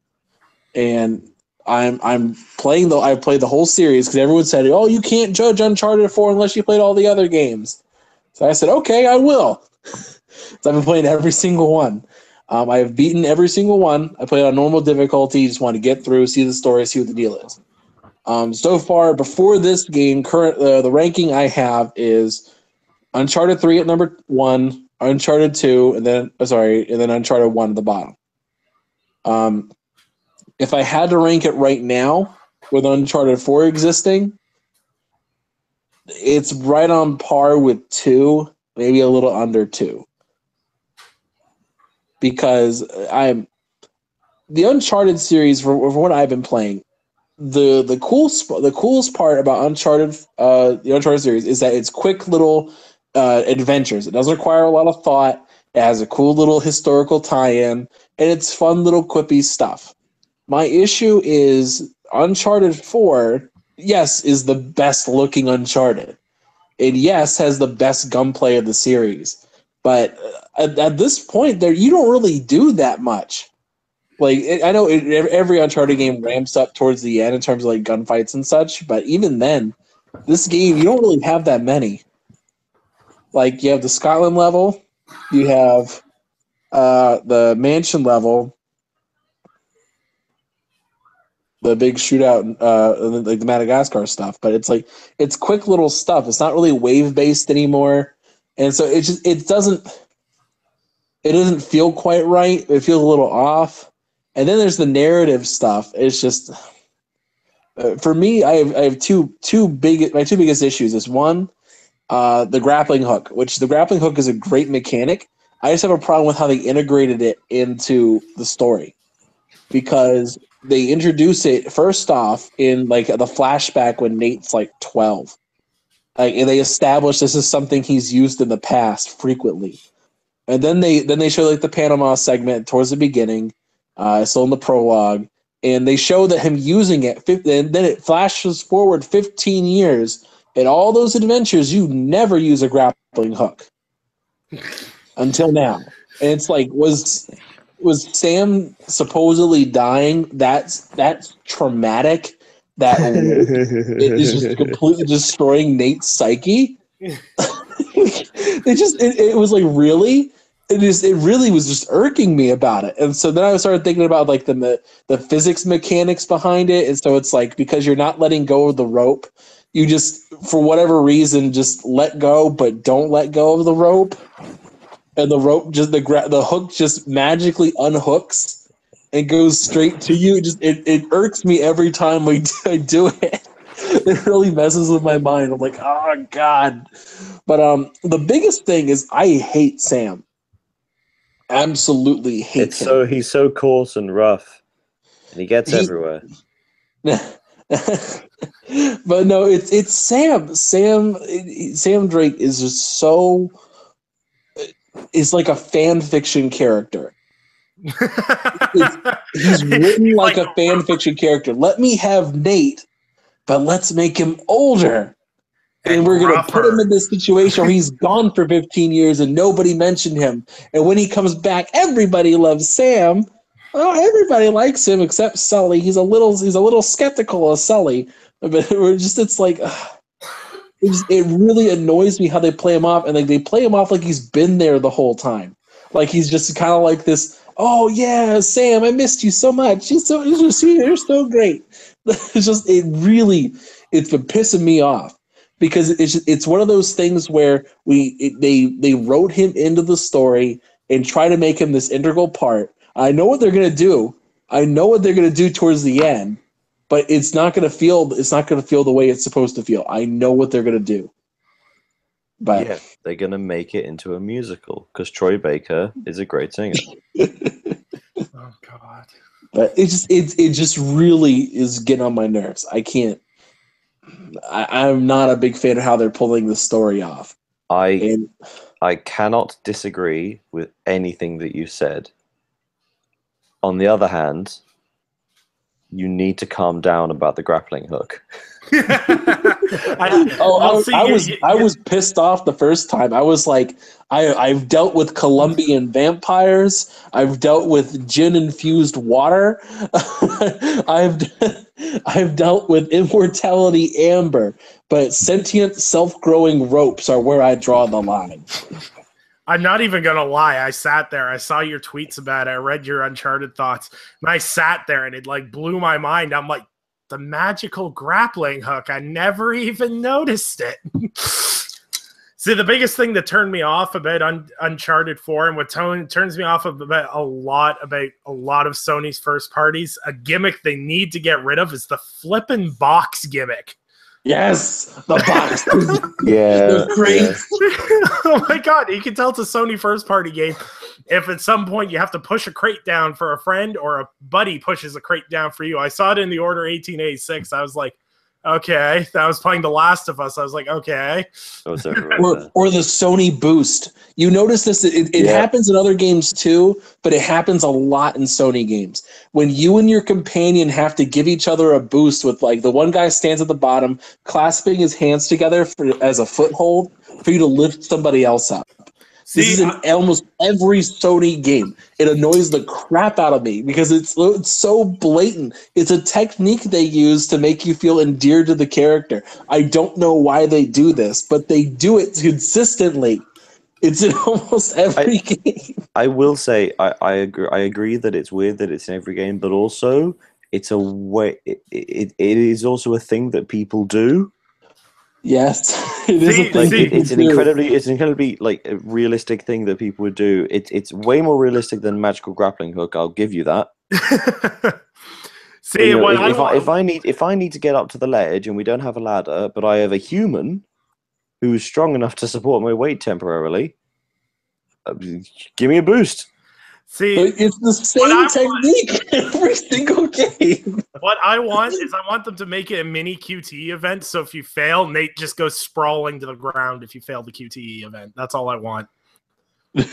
and I'm playing I played the whole series because everyone said, "Oh, you can't judge Uncharted 4 unless you played all the other games." So I said, "Okay, I will." So I've been playing every single one. I have beaten every single one. I played on normal difficulty. Just want to get through, see the story, see what the deal is. So far, before this game, the ranking I have is Uncharted 3 at number 1, Uncharted 2, and then Uncharted 1 at the bottom. If I had to rank it right now, with Uncharted 4 existing, it's right on par with 2, maybe a little under 2. Because the Uncharted series, for what I've been playing, the coolest part about Uncharted, the Uncharted series, is that it's quick little adventures. It doesn't require a lot of thought. It has a cool little historical tie-in, and it's fun little quippy stuff. My issue is Uncharted 4, yes, is the best looking Uncharted. And yes, has the best gunplay of the series. But at this point, you don't really do that much. Like, I know every Uncharted game ramps up towards the end in terms of like gunfights and such, but even then, this game, you don't really have that many. Like, you have the Scotland level, you have the mansion level, the big shootout, like the Madagascar stuff, but it's quick little stuff. It's not really wave based anymore, and so it doesn't feel quite right. It feels a little off. And then there's the narrative stuff. It's just for me, I have two biggest issues is one, the grappling hook, which the grappling hook is a great mechanic. I just have a problem with how they integrated it into the story, because they introduce it first off in like the flashback when Nate's like 12. And they establish this is something he's used in the past frequently. And then they show like the Panama segment towards the beginning, still in the prologue, and they show that him using it, and then it flashes forward 15 years. In all those adventures, you never use a grappling hook until now. And it's like, was Sam supposedly dying? That's traumatic. That it is just completely destroying Nate's psyche. It was like, really? It really was just irking me about it. And so then I started thinking about like the physics mechanics behind it. And so it's like, because you're not letting go of the rope, you just, for whatever reason, just let go, but don't let go of the rope. And the rope the hook just magically unhooks and goes straight to you. It irks me every time I do it. It really messes with my mind. I'm like, oh God. But the biggest thing is I hate Sam. Absolutely hate him. He's so coarse and rough, and he gets everywhere. But no, it's Sam. Sam Drake is just so. Is like a fan fiction character. He's written like a fan fiction character. Let me have Nate, but let's make him older. And we're going to put him in this situation where he's gone for 15 years and nobody mentioned him. And when he comes back, everybody loves Sam. Well, everybody likes him except Sully. He's a little skeptical of Sully. But it's like, it really annoys me how they play him off. And like they play him off like he's been there the whole time. Like he's just kind of like this, oh yeah, Sam, I missed you so much. You're so great. It's been pissing me off. Because it's one of those things where they wrote him into the story and try to make him this integral part. I know what they're gonna do. I know what they're gonna do towards the end, but it's not gonna feel the way it's supposed to feel. I know what they're gonna do. But yeah, they're gonna make it into a musical because Troy Baker is a great singer. Oh God. but it just really is getting on my nerves. I can't. I'm not a big fan of how they're pulling the story off. I And cannot disagree with anything that you said. On the other hand, you need to calm down about the grappling hook. I was pissed off the first time. I was like, I've dealt with Colombian vampires. I've dealt with gin infused water. I've dealt with immortality amber, but sentient self growing ropes are where I draw the line. I'm not even gonna lie. I sat there. I saw your tweets about it. I read your Uncharted thoughts, and I sat there, and it like blew my mind. I'm like, the magical grappling hook. I never even noticed it. See, the biggest thing that turned me off about Uncharted 4, and what turns me off about a lot of Sony's first parties, a gimmick they need to get rid of is the flippin' box gimmick. Yes, the box. Yeah, They're great. yeah. Oh my God, you can tell it's a Sony first party game if at some point you have to push a crate down for a friend or a buddy pushes a crate down for you. I saw it in the Order 1886. I was like, okay. I was playing The Last of Us. I was like, okay. Oh, it's everywhere. Or the Sony boost. You notice this, it happens in other games too, but it happens a lot in Sony games. When you and your companion have to give each other a boost with, like, the one guy stands at the bottom, clasping his hands together as a foothold for you to lift somebody else up. This is in almost every Sony game. It annoys the crap out of me because it's so blatant. It's a technique they use to make you feel endeared to the character. I don't know why they do this, but they do it consistently. It's in almost every game. I will say I agree that it's weird that it's in every game, but also it's a way. It is also a thing that people do. Yes, it is a thing. Like, it's an incredibly like a realistic thing that people would do. It's way more realistic than magical grappling hook. I'll give you that. See, if I need to get up to the ledge and we don't have a ladder, but I have a human who's strong enough to support my weight temporarily, give me a boost. See, but it's the same technique every single game. What I want is I want them to make it a mini QTE event. So if you fail, Nate just goes sprawling to the ground if you fail the QTE event. That's all I want.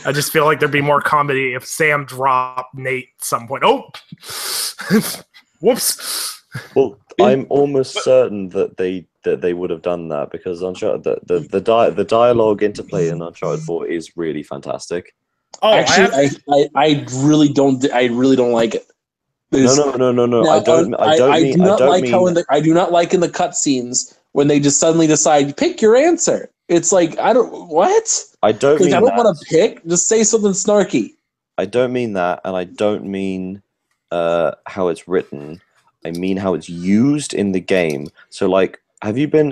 I just feel like there'd be more comedy if Sam dropped Nate at some point. Oh, whoops. Well, I'm almost certain that they would have done that because Uncharted, the dialogue interplay in Uncharted 4 is really fantastic. Oh, actually, I really don't like it. No. Now, I do not like in the cutscenes when they just suddenly decide pick your answer. It's like I don't want to pick. Just say something snarky. I don't mean that, and I don't mean how it's written. I mean how it's used in the game. So, like, have you done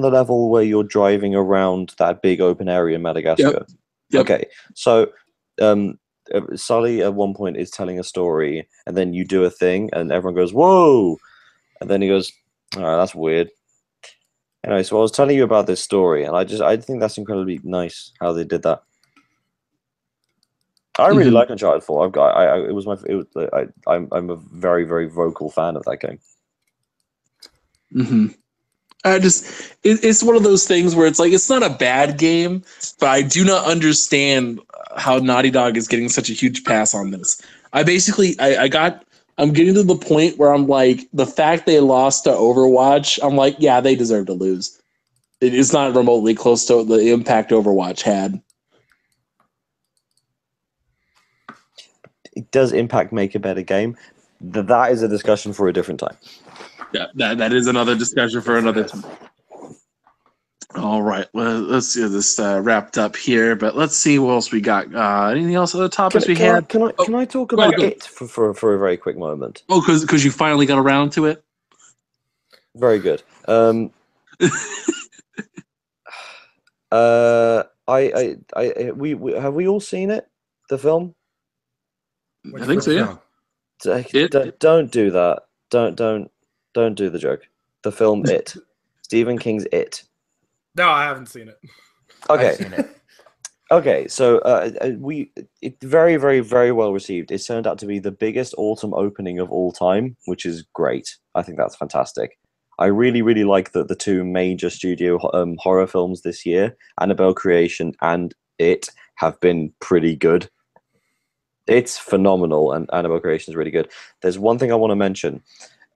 the level where you're driving around that big open area in Madagascar? Yep. Okay, so Sully at one point is telling a story, and then you do a thing, and everyone goes, "Whoa!" And then he goes, "All right, that's weird." Anyway, so I was telling you about this story, and I think that's incredibly nice how they did that. I really like Uncharted 4. I'm a very, very vocal fan of that game. Mm-hmm. It's one of those things where it's like it's not a bad game, but I do not understand how Naughty Dog is getting such a huge pass on this. I'm getting to the point where I'm like, the fact they lost to Overwatch, I'm like, yeah, they deserve to lose. It is not remotely close to the impact Overwatch had. Does Impact make a better game? That is a discussion for a different time. Yeah, that is another discussion for another time. All right, well, let's see this wrapped up here, but let's see what else we got. Anything else other topics we had? Can I talk about it for a very quick moment? Oh, because you finally got around to it. Very good. Have we all seen it? The film? I think so. Yeah. Don't do that. Don't do the joke. The film It. Stephen King's It. No, I haven't seen it. Okay. I've seen it. Okay, so it's very, very, very well received. It's turned out to be the biggest autumn opening of all time, which is great. I think that's fantastic. I really, really like that the two major studio horror films this year, Annabelle Creation and It, have been pretty good. It's phenomenal, and Annabelle Creation is really good. There's one thing I want to mention.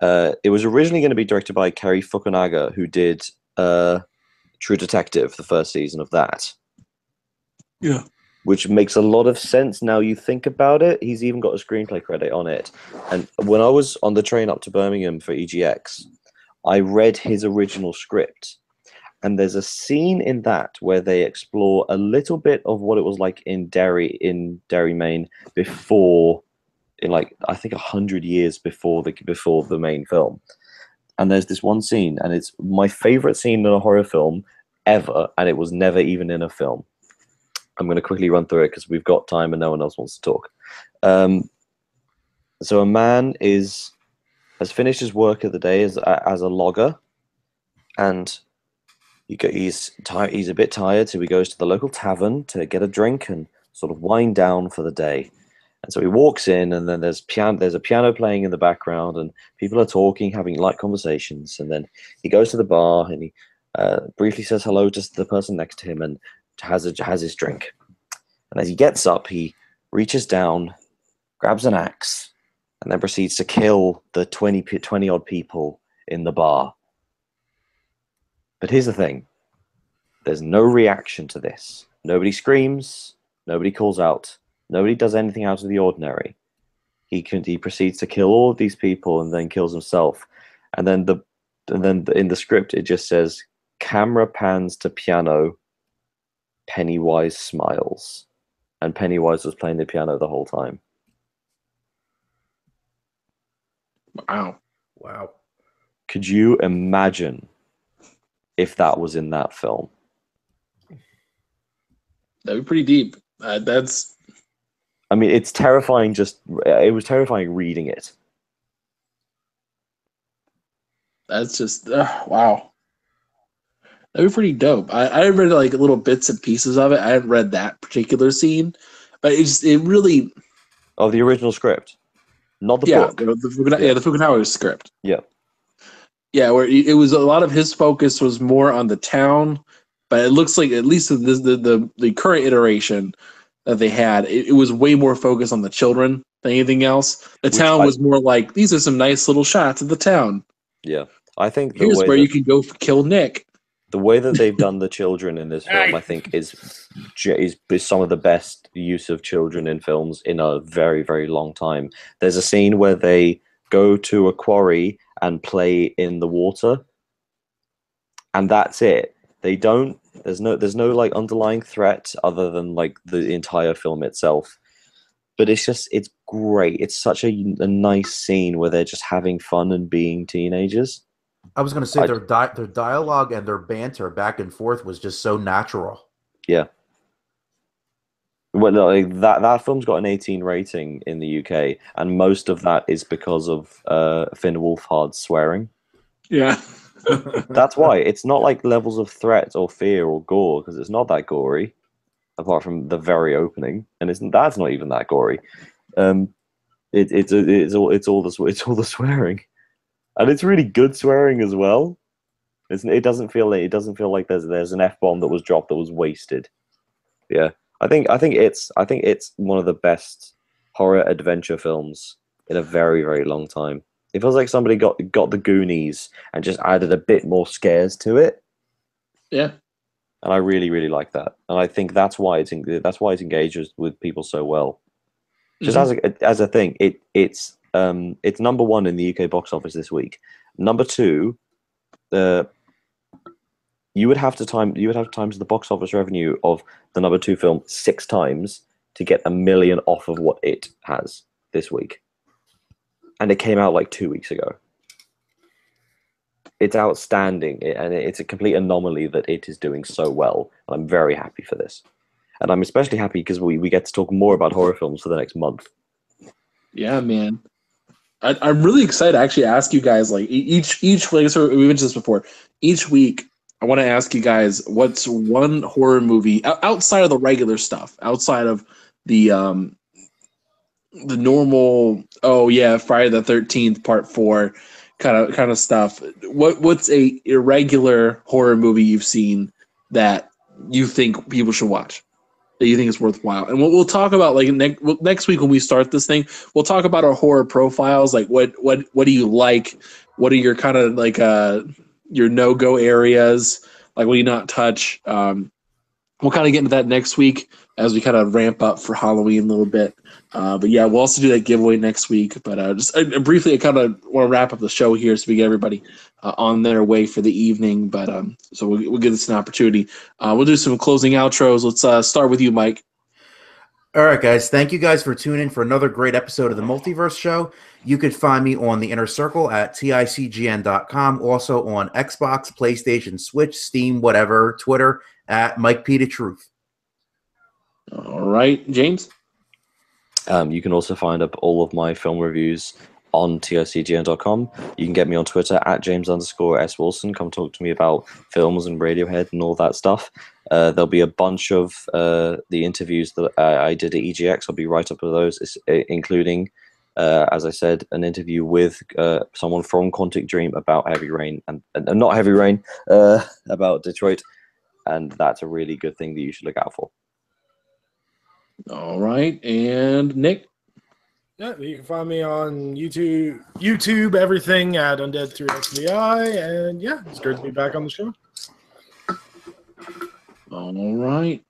It was originally going to be directed by Cary Fukunaga, who did True Detective, the first season of that. Yeah. Which makes a lot of sense now you think about it. He's even got a screenplay credit on it. And when I was on the train up to Birmingham for EGX, I read his original script. And there's a scene in that where they explore a little bit of what it was like in Derry, Maine, before, in like I think 100 years before the main film. And there's this one scene, and it's my favorite scene in a horror film ever, and it was never even in a film. I'm going to quickly run through it because we've got time and no one else wants to talk. So a man has finished his work of the day as a logger, and he's a bit tired, so he goes to the local tavern to get a drink and sort of wind down for the day. And so he walks in, and then there's a piano playing in the background, and people are talking, having light conversations. And then he goes to the bar, and he briefly says hello to the person next to him, and has his drink. And as he gets up, he reaches down, grabs an axe, and then proceeds to kill the 20 odd people in the bar. But here's the thing. There's no reaction to this. Nobody screams. Nobody calls out. Nobody does anything out of the ordinary. He proceeds to kill all of these people and then kills himself. And then in the script it just says, camera pans to piano, Pennywise smiles. And Pennywise was playing the piano the whole time. Wow. Wow. Could you imagine if that was in that film? That'd be pretty deep. I mean, it's terrifying. It was terrifying reading it. That's just wow. That'd be pretty dope. I read like little bits and pieces of it. I hadn't read that particular scene, but it really. Oh, the original script, not the book. The Fukunaga script. Yeah. Yeah, where it was a lot of his focus was more on the town, but it looks like at least the current iteration that they had, it was way more focused on the children than anything else. The town was more like, these are some nice little shots of the town. Yeah, I think here's where you can go kill Nick. The way that they've done the children in this film, I think, is some of the best use of children in films in a very, very long time. There's a scene where they go to a quarry and play in the water, and that's it. They don't. There's no like underlying threat other than like the entire film itself. But it's great. It's such a nice scene where they're just having fun and being teenagers. I was going to say their dialogue and their banter back and forth was just so natural. Yeah. Well, like that film's got an 18 rating in the UK, and most of that is because of Finn Wolfhard's swearing. Yeah. That's why. It's not like levels of threat or fear or gore, because it's not that gory, apart from the very opening, and that's not even that gory. It's all the swearing. And it's really good swearing as well. It doesn't feel like there's an F-bomb that was dropped that was wasted. Yeah, I think it's one of the best horror adventure films in a very, very long time. It feels like somebody got the Goonies and just added a bit more scares to it. Yeah, and I really, really like that. And I think that's why it engages with people so well. Just as a thing, it's number one in the UK box office this week. Number two, you would have to times the box office revenue of the number two film 6 times to get $1 million off of what it has this week. And it came out like 2 weeks ago. It's outstanding, and it's a complete anomaly that it is doing so well. And I'm very happy for this. And I'm especially happy because we get to talk more about horror films for the next month. Yeah, man. I'm really excited to actually ask you guys, like, each like, so we mentioned this before, each week I want to ask you guys, what's one horror movie outside of the regular stuff, outside of the normal, oh yeah, Friday the 13th Part 4 kind of stuff. What's a irregular horror movie you've seen that you think people should watch, that you think is worthwhile? And what we'll talk about, like next week when we start this thing, we'll talk about our horror profiles. Like what do you like? What are your kind of like your no-go areas? Like what do you not touch? We'll kind of get into that next week as we kind of ramp up for Halloween a little bit. But yeah, we'll also do that giveaway next week. But just briefly, I kind of want to wrap up the show here so we get everybody on their way for the evening. But so we'll give this an opportunity. We'll do some closing outros. Let's start with you, Mike. All right, guys. Thank you guys for tuning in for another great episode of the Multiverse Show. You could find me on the Inner Circle at ticgn.com. Also on Xbox, PlayStation, Switch, Steam, whatever, Twitter at Mike P. The Truth. All right, James. You can also find up all of my film reviews on ticgn.com. You can get me on Twitter at James_S Wilson. Come talk to me about films and Radiohead and all that stuff. There'll be a bunch of the interviews that I did at EGX. I'll be right up with those, including, as I said, an interview with someone from Quantic Dream about Heavy Rain and not Heavy Rain, about Detroit. And that's a really good thing that you should look out for. All right, and Nick. Yeah, you can find me on YouTube, everything at Undead3XVI, and yeah, it's great to be back on the show. All right.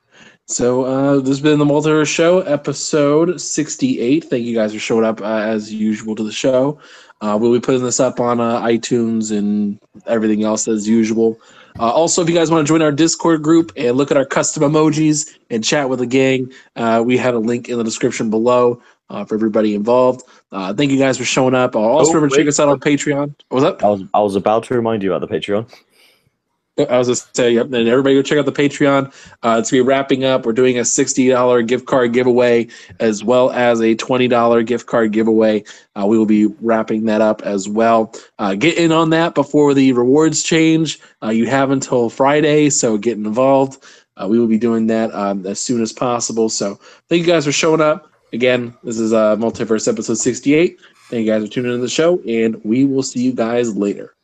So this has been the Multiverse Show, episode 68. Thank you guys for showing up as usual to the show. We'll be putting this up on iTunes and everything else as usual. Also, if you guys want to join our Discord group and look at our custom emojis and chat with the gang, we have a link in the description below for everybody involved. Thank you guys for showing up. Also, remember to check us out on Patreon. What was that? I was about to remind you about the Patreon. I was just saying, yep. And everybody go check out the Patreon. It's going to be wrapping up. We're doing a $60 gift card giveaway as well as a $20 gift card giveaway. We will be wrapping that up as well. Get in on that before the rewards change. You have until Friday, so get involved. We will be doing that as soon as possible. So thank you guys for showing up. Again, this is Multiverse episode 68. Thank you guys for tuning in to the show, and we will see you guys later.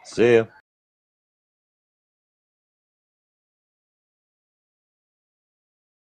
See ya.